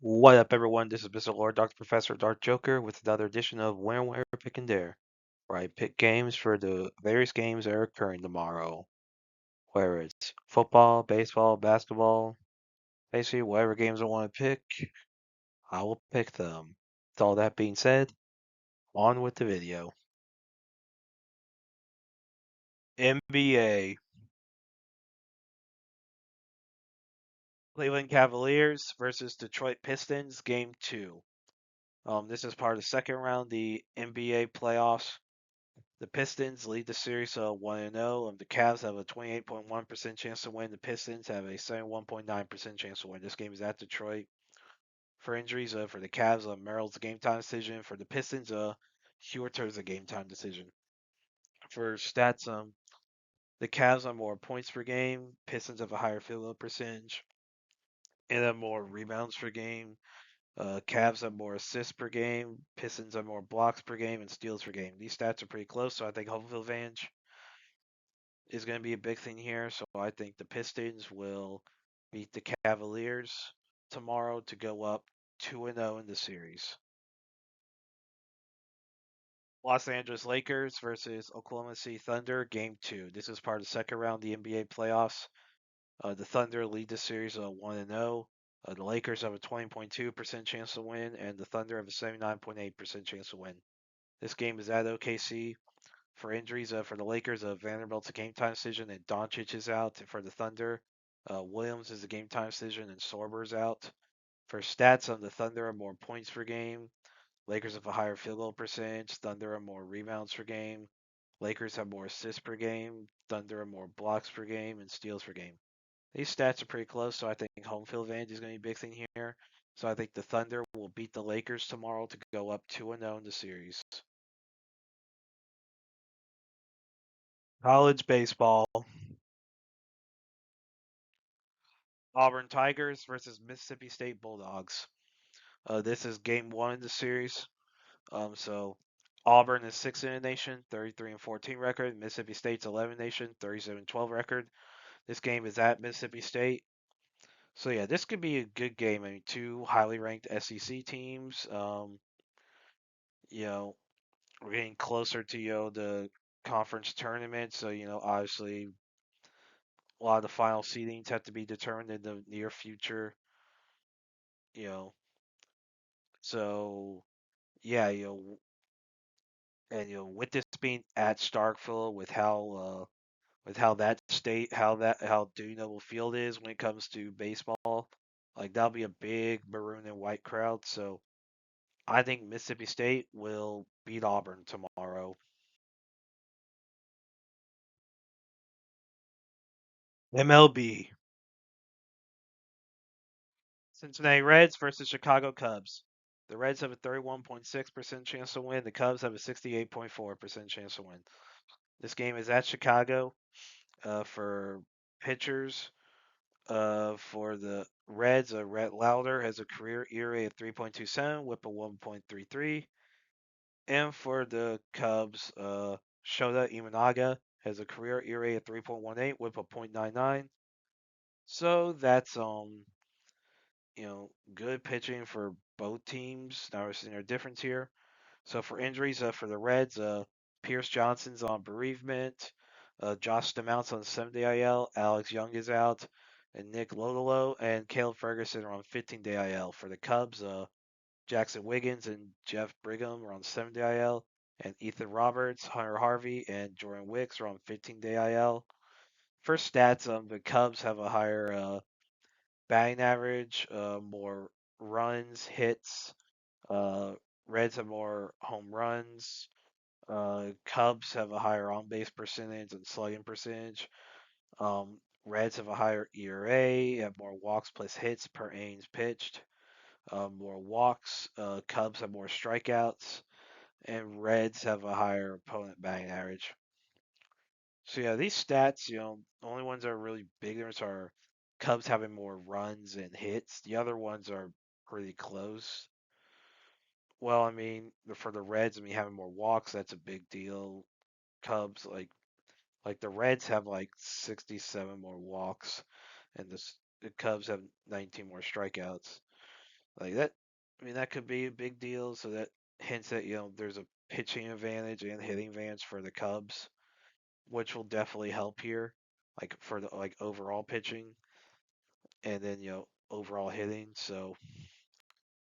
What up, everyone? This is Mr. Lord, Dr. Professor, Dark Joker, with another edition of Where, Pick, and Dare, where I pick games for the various games that are occurring tomorrow. Whether it's football, baseball, basketball, basically whatever games I want to pick, I will pick them. With all that being said, on with the video. NBA. Cleveland Cavaliers versus Detroit Pistons, Game 2. This is part of the second round of the NBA playoffs. The Pistons lead the series 1-0. The Cavs have a 28.1% chance to win. The Pistons have a 71.9% chance to win. This game is at Detroit. For injuries, for the Cavs, Merrill's a game time decision. For the Pistons, Huerter's a game time decision. For stats, the Cavs have more points per game. Pistons have a higher field goal percentage and have more rebounds per game. Cavs have more assists per game. Pistons have more blocks per game and steals per game. These stats are pretty close, so I think home field advantage is going to be a big thing here. So I think the Pistons will beat the Cavaliers tomorrow to go up 2-0 in the series. Los Angeles Lakers versus Oklahoma City Thunder, Game 2. This is part of the second round of the NBA playoffs. The Thunder lead the series 1-0. The Lakers have a 20.2% chance to win, and the Thunder have a 79.8% chance to win. This game is at OKC. For injuries, for the Lakers, Vanderbilt's a game time decision, and Doncic is out. For the Thunder, Williams is a game time decision, and Sorber's out. For stats, the Thunder have more points per game. Lakers have a higher field goal percentage. Thunder have more rebounds per game. Lakers have more assists per game. Thunder have more blocks per game and steals per game. These stats are pretty close, so I think home field advantage is going to be a big thing here. So I think the Thunder will beat the Lakers tomorrow to go up 2-0 in the series. College baseball. Auburn Tigers versus Mississippi State Bulldogs. This is game one in the series. So Auburn is 6th in the nation, 33-14 record. Mississippi State's 11th nation, 37-12 record. This game is at Mississippi State. So yeah, this could be a good game. I mean, two highly ranked SEC teams. You know, we're getting closer to the conference tournament. So obviously a lot of the final seedings have to be determined in the near future. You know, so yeah, and with this being at Starkville, with how that state, how Dune Field is when it comes to baseball, like that'll be a big maroon and white crowd. So I think Mississippi State will beat Auburn tomorrow. MLB. Cincinnati Reds versus Chicago Cubs. The Reds have a 31.6% chance to win. The Cubs have a 68.4% chance to win. This game is at Chicago. For pitchers, for the Reds, Rhett Lauder has a career ERA of 3.27, WHIP of 1.33. And for the Cubs, Shota Imanaga has a career ERA of 3.18, WHIP of 0.99. So that's good pitching for both teams. Now we're seeing a difference here. So for injuries, for the Reds, Pierce Johnson's on bereavement. Josh Stamount's on 7-day IL. Alex Young is out. And Nick Lodolo and Caleb Ferguson are on 15-day IL. For the Cubs, Jackson Wiggins and Jeff Brigham are on 7-day IL. And Ethan Roberts, Hunter Harvey, and Jordan Wicks are on 15-day IL. For stats, the Cubs have a higher batting average, more runs, hits. Uh, Reds have more home runs. Cubs have a higher on base percentage and slugging percentage. Reds have a higher ERA, have more walks plus hits per innings pitched. More walks. Cubs have more strikeouts, and Reds have a higher opponent batting average. So yeah, these stats, the only ones that are really big difference are Cubs having more runs and hits. The other ones are pretty close. Well, I mean, for the Reds, I mean having more walks, that's a big deal. Cubs, like the Reds have like 67 more walks, and the Cubs have 19 more strikeouts. Like that, I mean, that could be a big deal. So that hints that there's a pitching advantage and hitting advantage for the Cubs, which will definitely help here, like for the like overall pitching, and then overall hitting. So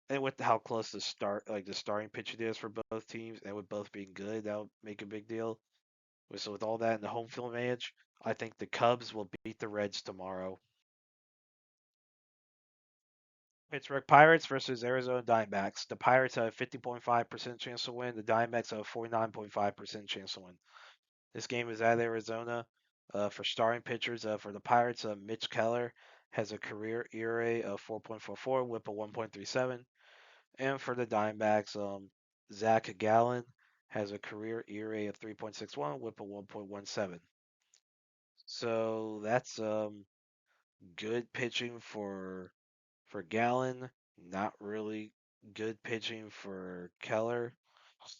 and with how close the starting pitching is for both teams, and with both being good, that would make a big deal. So with all that in the home field advantage, I think the Cubs will beat the Reds tomorrow. Pittsburgh Pirates versus Arizona Diamondbacks. The Pirates have a 50.5% chance to win. The Diamondbacks have a 49.5% chance to win. This game is at Arizona. For starting pitchers, for the Pirates, Mitch Keller has a career ERA of 4.44, WHIP of 1.37. And for the Diamondbacks, Zach Gallen has a career ERA of 3.61, WHIP of 1.17. So that's good pitching for Gallen, not really good pitching for Keller.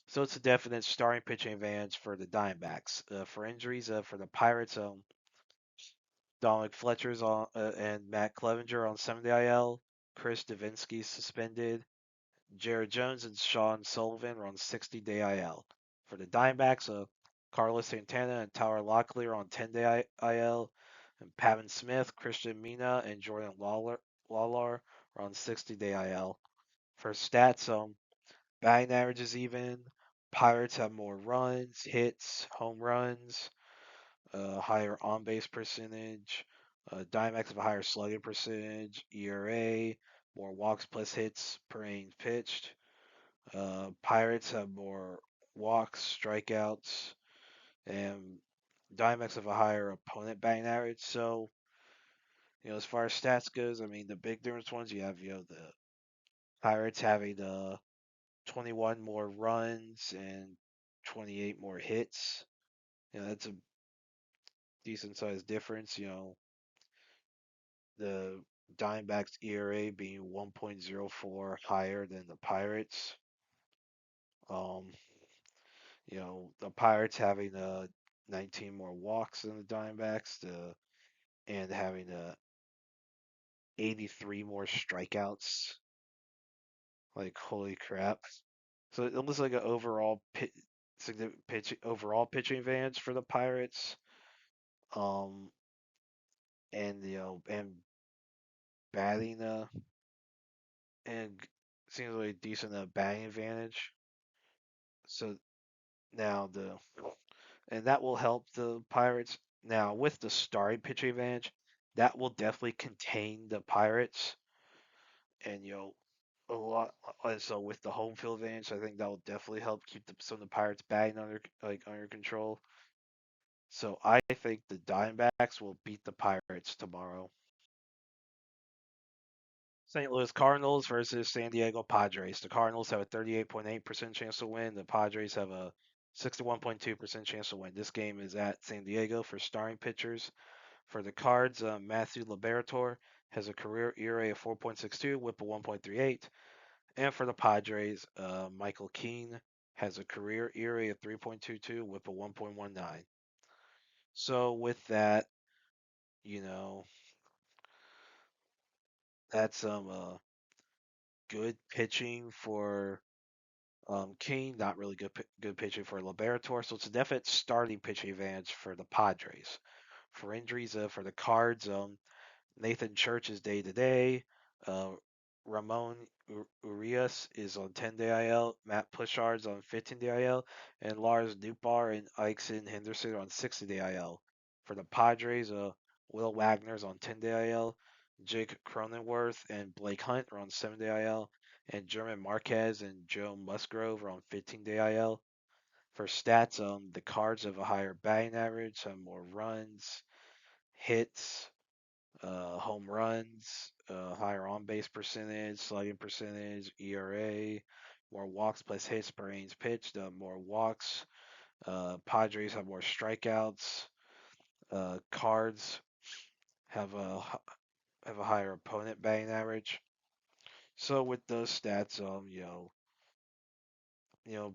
So it's a definite starting pitching advantage for the Diamondbacks. For injuries, for the Pirates, Dominic Fletcher's on and Matt Clevenger on 7-day IL. Chris Davinsky suspended. Jared Jones and Sean Sullivan are on 60-day IL. For the Diamondbacks, Carlos Santana and Tyler Lockley are on 10-day IL. And Pavin Smith, Christian Mina, and Jordan Lawlar are on 60-day IL. For stats, batting average is even. Pirates have more runs, hits, home runs, higher on base percentage. Diamondbacks have a higher slugging percentage, ERA, more walks plus hits per innings pitched. Pirates have more walks, strikeouts, and Diamondbacks have a higher opponent batting average. So, as far as stats goes, I mean, the big difference ones you have, the Pirates having 21 more runs and 28 more hits. That's a decent sized difference. The Diamondbacks ERA being 1.04 higher than the Pirates. Um, the Pirates having 19 more walks than the Diamondbacks, and having 83 more strikeouts. Like holy crap! So it looks like an significant overall pitching advantage for the Pirates. Um, and and batting and seems like a decent batting advantage. So now and that will help the Pirates. Now with the starting pitching advantage, that will definitely contain the Pirates, and a lot. And so with the home field advantage, I think that will definitely help keep some of the Pirates batting under control. So I think the Diamondbacks will beat the Pirates tomorrow. St. Louis Cardinals versus San Diego Padres. The Cardinals have a 38.8% chance to win. The Padres have a 61.2% chance to win. This game is at San Diego for starting pitchers. For the Cards, Matthew Liberatore has a career ERA of 4.62, WHIP of 1.38. And for the Padres, Michael Keane has a career ERA of 3.22, WHIP of 1.19. So with that, you know, that's some good pitching for King, not really good pitching for Liberatore. So it's a definite starting pitching advantage for the Padres. For injuries, for the Cards, Nathan Church is day to day. Uh, Ramon Urias is on 10-day IL. Matt Pushard's on 15-day IL. And Lars Nootbaar and Ikeson Henderson are on 60-day IL. For the Padres, Will Wagner's on 10-day IL. Jake Cronenworth and Blake Hunt are on 7-day IL. And German Marquez and Joe Musgrove are on 15-day IL. For stats, the Cards have a higher batting average, have more runs, hits, home runs, higher on base percentage, slugging percentage, ERA, more walks plus hits per innings pitched, more walks. Padres have more strikeouts. Cards have a higher opponent batting average. So with those stats,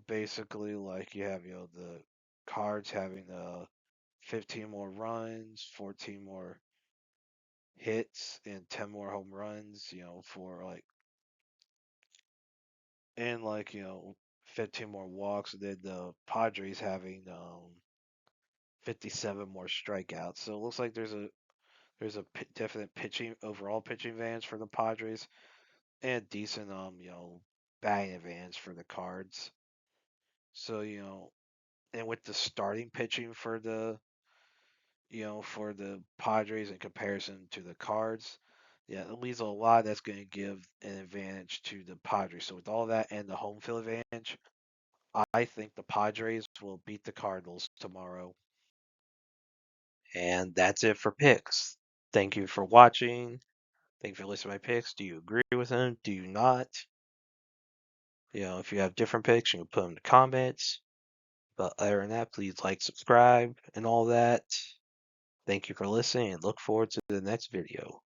basically like you have the Cards having 15 more runs, 14 more hits, and 10 more home runs. For like and 15 more walks, and then the Padres having 57 more strikeouts. So it looks like there's a definite pitching overall pitching advantage for the Padres and decent batting advantage for the Cards. So and with the starting pitching for the Padres in comparison to the Cards, yeah, it leaves a lot that's going to give an advantage to the Padres. So with all that and the home field advantage, I think the Padres will beat the Cardinals tomorrow. And that's it for picks. Thank you for watching. Thank you for listening to my picks. Do you agree with them? Do you not? If you have different picks, you can put them in the comments. But other than that, please like, subscribe, and all that. Thank you for listening, and look forward to the next video.